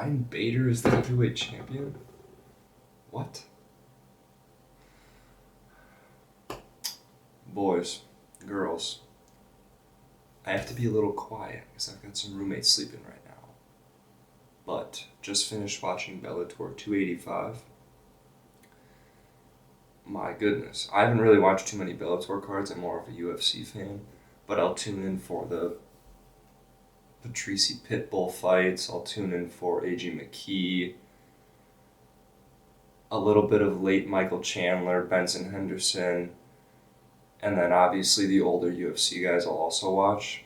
Ryan Bader is the heavyweight champion? What? Boys, girls, I have to be a little quiet because I've got some roommates sleeping right now. But just finished watching Bellator 285. My goodness. I haven't really watched too many Bellator cards. I'm more of a UFC fan. But I'll tune in for the Patrice Pitbull fights. I'll tune in for A.G. McKee. A little bit of late Michael Chandler, Benson Henderson. And then obviously the older UFC guys I'll also watch.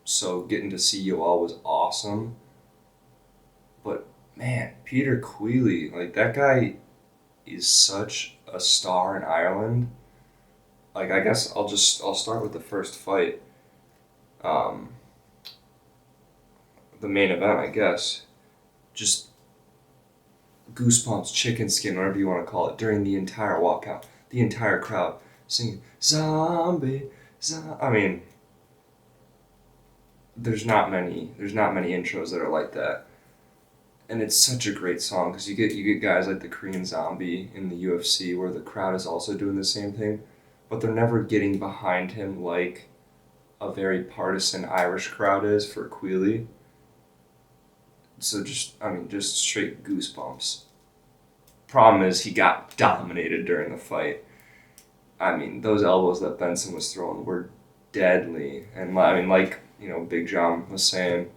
So getting to see you all was awesome. But man, Peter Queally, like that guy is such a star in Ireland. Like I guess I'll start with the first fight. The main event, I guess. Just goosebumps, chicken skin, whatever you want to call it, during the entire walkout. The entire crowd singing zombie. I mean, there's not many intros that are like that, and it's such a great song because you get guys like the Korean Zombie in the UFC where the crowd is also doing the same thing, but they're never getting behind him like a very partisan Irish crowd is for Queally. So just straight goosebumps. Problem is he got dominated during the fight. I mean, those elbows that Benson was throwing were deadly. And I mean, like, Big John was saying,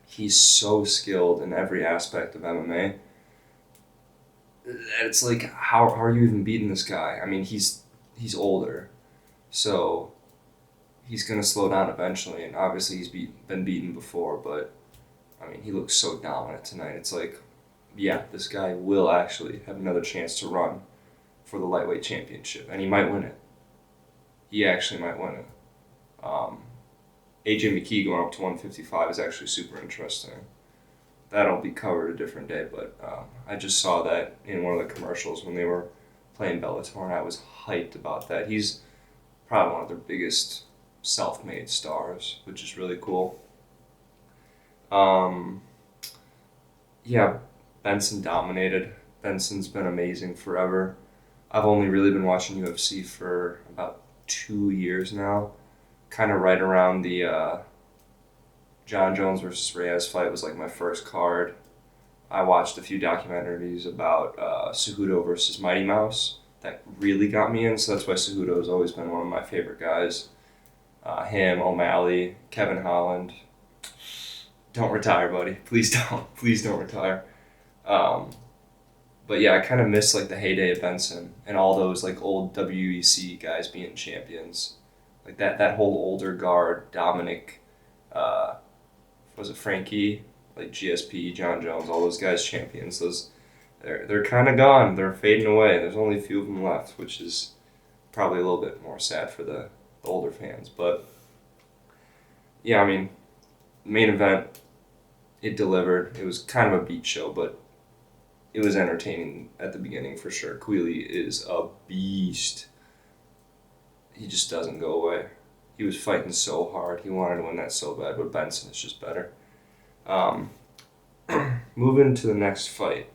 he's so skilled in every aspect of MMA. It's like, how are you even beating this guy? I mean, he's older. So he's going to slow down eventually. And obviously he's been beaten before. But, I mean, he looks so dominant tonight. It's like, yeah, this guy will actually have another chance to run for the lightweight championship, and he might win it. He actually might win it. AJ McKee going up to 155 is actually super interesting. That'll be covered a different day, but I just saw that in one of the commercials when they were playing Bellator, and I was hyped about that. He's probably one of their biggest self-made stars, which is really cool. Yeah, Benson dominated. Benson's been amazing forever. I've only really been watching UFC for about 2 years now. Kind of right around the John Jones versus Reyes fight was like my first card. I watched a few documentaries about Cejudo versus Mighty Mouse. That really got me in, so that's why Cejudo has always been one of my favorite guys. Him, O'Malley, Kevin Holland. Don't retire, buddy. Please don't. Please don't retire. But yeah, I kind of miss like the heyday of Benson and all those like old WEC guys being champions, like that whole older guard. Dominic, was it Frankie? Like GSP, John Jones, all those guys champions. They're kind of gone. They're fading away. There's only a few of them left, which is probably a little bit more sad for the older fans. But yeah, I mean, main event, it delivered. It was kind of a beat show, but it was entertaining at the beginning for sure. Queally is a beast. He just doesn't go away. He was fighting so hard. He wanted to win that so bad, but Benson is just better. Moving to the next fight.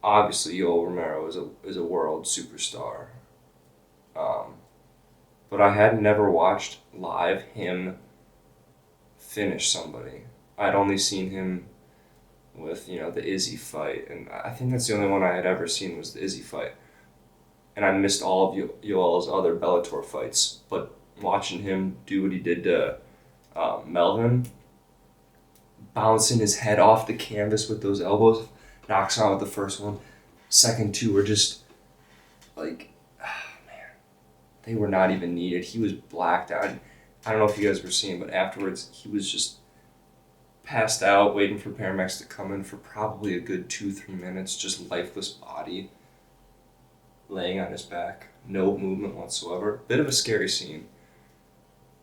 Obviously, Yoel Romero is a world superstar. But I had never watched live him finish somebody. I'd only seen him with, the Izzy fight, and I think that's the only one I had ever seen was the Izzy fight. And I missed all of Yoel's other Bellator fights, but watching him do what he did to Melvin, bouncing his head off the canvas with those elbows, knocks out with the first one. Second two were just like, man, they were not even needed. He was blacked out. I don't know if you guys were seeing, but afterwards he was just passed out, waiting for paramedics to come in for probably a good 2-3 minutes, just lifeless body, laying on his back, no movement whatsoever. Bit of a scary scene.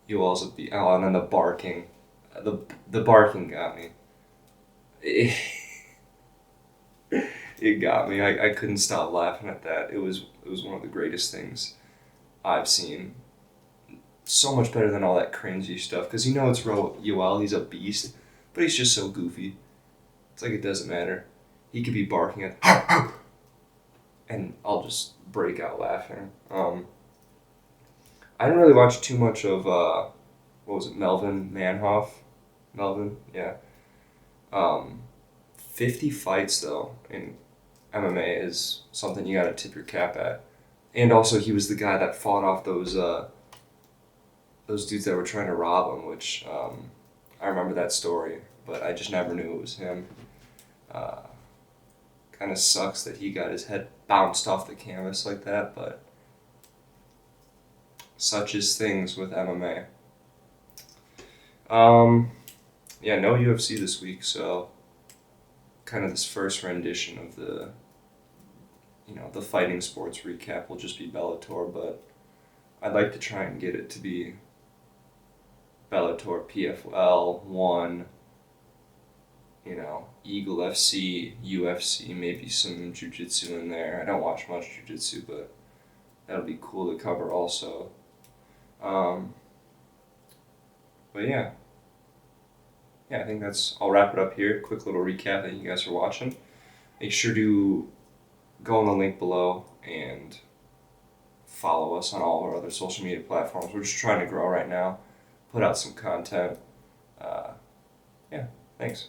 Yoel's at the and then the barking, the barking got me. It got me. I couldn't stop laughing at that. It was one of the greatest things I've seen. So much better than all that cringy stuff, because it's Yoel, he's a beast. but he's just so goofy. It's like it doesn't matter. He could be barking at, and I'll just break out laughing. I didn't really watch too much of what was it, Melvin Manhoff? Melvin, yeah. 50 fights though in MMA is something you gotta tip your cap at. And also, he was the guy that fought off those dudes that were trying to rob him, which I remember that story, but I just never knew it was him. Uh, kind of sucks that he got his head bounced off the canvas like that, but such is things with MMA. Yeah, no UFC this week, so kind of this first rendition of the fighting sports recap will just be Bellator, but I'd like to try and get it to be Bellator, PFL, 1, Eagle FC, UFC, maybe some jiu-jitsu in there. I don't watch much jiu-jitsu, but that'll be cool to cover also. But yeah, I think I'll wrap it up here. Quick little recap that you guys are watching. Make sure to go on the link below and follow us on all our other social media platforms. We're just trying to grow right now, put out some content. Yeah, thanks.